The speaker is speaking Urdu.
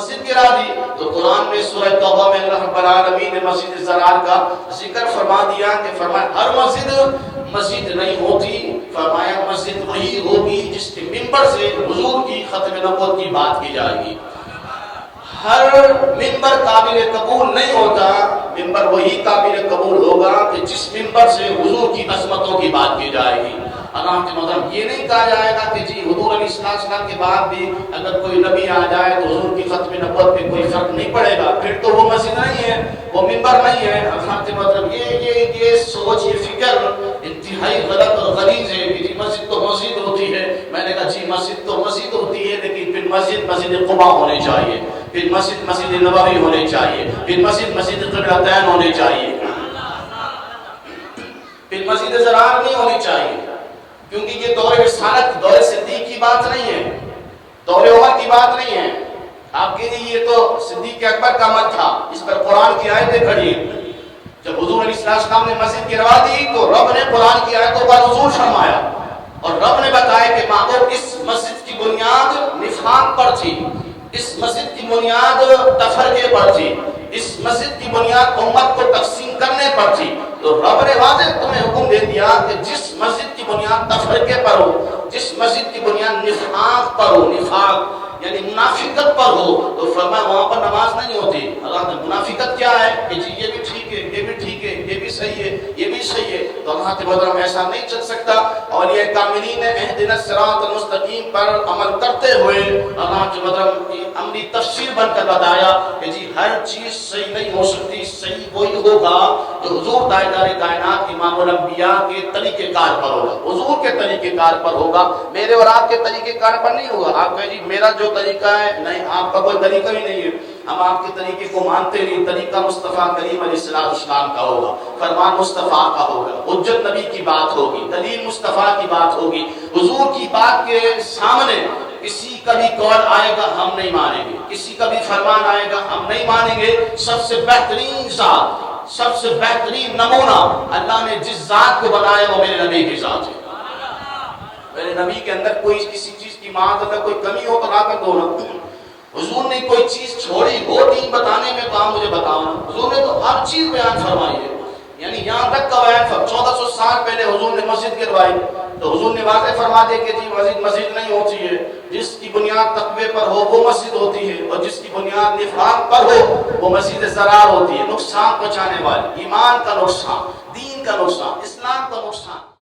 مسجد گرا دی۔ تو قرآن میں سورہ توبہ میں اللہ رب العالمین نے مسجد ضرار کا ذکر فرما دیا کہ فرمایا ہر مسجد نہیں ہوتی، فرمایا مسجد وہی ہوگی جس کے منبر سے حضور کی ختم نبوت کی بات کی جائے گی۔ ہر منبر قابل قبول نہیں ہوتا، منبر وہی قابل قبول ہوگا کہ جس منبر سے حضور کی عظمتوں کی بات کی جائے گی۔ اللہ کے محترم یہ نہیں کہا جائے گا کہ جی حضور علیہ السلام کے بعد بھی اگر کوئی نبی آ جائے تو حضور کی ختم نبوت پہ کوئی فرق نہیں پڑے گا، پھر تو وہ مسجد نہیں ہے، وہ منبر نہیں ہے۔ اللہ کے محترم یہ سوچ، یہ فکر انتہائی غلط اور غلیظ ہے کہ جی مسجد تو مسجد ہوتی ہے۔ میں نے کہا جی مسجد تو مسجد ہوتی ہے، لیکن پھر مسجد قباء ہونی چاہیے، پھر مسجد نبوی ہونی چاہیے، پھر مسجد قبلتین ہونی چاہیے، پھر مسجد ضرار نہیں ہونی چاہیے، کیونکہ یہ دور رسالت، دور صدیق کی بات نہیں ہے، دور عمر کی بات نہیں ہے۔ آپ کہتے ہیں یہ تو صدیق اکبر کا عمل تھا، اس پر قرآن کی آیتیں کھڑی ہیں۔ جب حضور علیہ السلام نے مسجد گروا دی تو رب نے قرآن کی آیتوں پر نزول فرمایا اور رب نے بتایا کہ محبوب اس مسجد کی بنیاد نفاق پر تھی، اس مسجد کی بنیاد تفرقے پر تھی، اس مسجد کی بنیاد امت کو تقسیم کرنے پر تھی۔ تو رب نے واضح تمہیں حکم دے دیا کہ جس مسجد کی بنیاد تفرقے پر ہو، جس مسجد کی بنیاد نفاق پر ہو، نفاق یعنی منافقت پر ہو، تو فرمایا وہاں پر نماز نہیں ہوتی۔ اللہ نے منافقت کیا ہے کہ جی یہ بھی ٹھیک ہے، یہ بھی ٹھیک ہے، یہ بھی صحیح ہے، یہ بھی صحیح ہے، تو اللہ کے بدر میں ایسا نہیں چل سکتا۔ اور یہ کاملین نے اہدنا الصراط المستقیم پر عمل کرتے ہوئے اللہ کے بدر عملی تفسیر بن کر بتایا کہ جی ہر چیز صحیح نہیں ہو سکتی، صحیح وہی ہوگا جو حضور تاجدار کائنات امام الانبیاء کے طریقہ کار پر ہوگا، حضور کے طریقہ کار پر ہوگا، میرے اور آپ کے طریقہ کار پر نہیں ہوگا۔ آپ کہیں جی میرا جو طریقہ ہے، نہیں، آپ کا کوئی طریقہ ہی نہیں ہے، ہم آپ کے طریقے کو مانتے نہیں۔ طریقہ مصطفیٰ کریم علیہ السلام کا ہوگا، فرمان مصطفیٰ کا ہوگا، حجت نبی کی بات ہوگی، دلیل مصطفیٰ کی بات ہوگی۔ حضور کی بات کے سامنے کسی کا بھی قول آئے گا ہم نہیں مانیں گے، کسی کا بھی فرمان آئے گا ہم نہیں مانیں گے۔ سب سے بہترین ذات، سب سے بہترین نمونہ اللہ نے جس ذات کو بنایا وہ میرے نبی کی ذات ہے۔ میرے نبی کے اندر کوئی کسی چیز کی معاذ اللہ کوئی کمی ہو تو لا کر دو نا۔ حضور نے کوئی چیز چھوڑی ہو دین بتانے میں تو آپ مجھے بتاؤ نا۔ حضور نے تو ہر چیز بیان فرمائی ہے، یعنی یہاں تک کا بیان 1400 سال پہلے حضور نے مسجد گروائی تو حضور نے واضح فرما دے کہ جی مسجد نہیں ہوتی ہے، جس کی بنیاد تقوی پر ہو وہ مسجد ہوتی ہے، اور جس کی بنیاد نفاق پر ہو وہ مسجد ضرار ہوتی ہے، نقصان پہنچانے والی، ایمان کا نقصان، دین کا نقصان، اسلام کا نقصان۔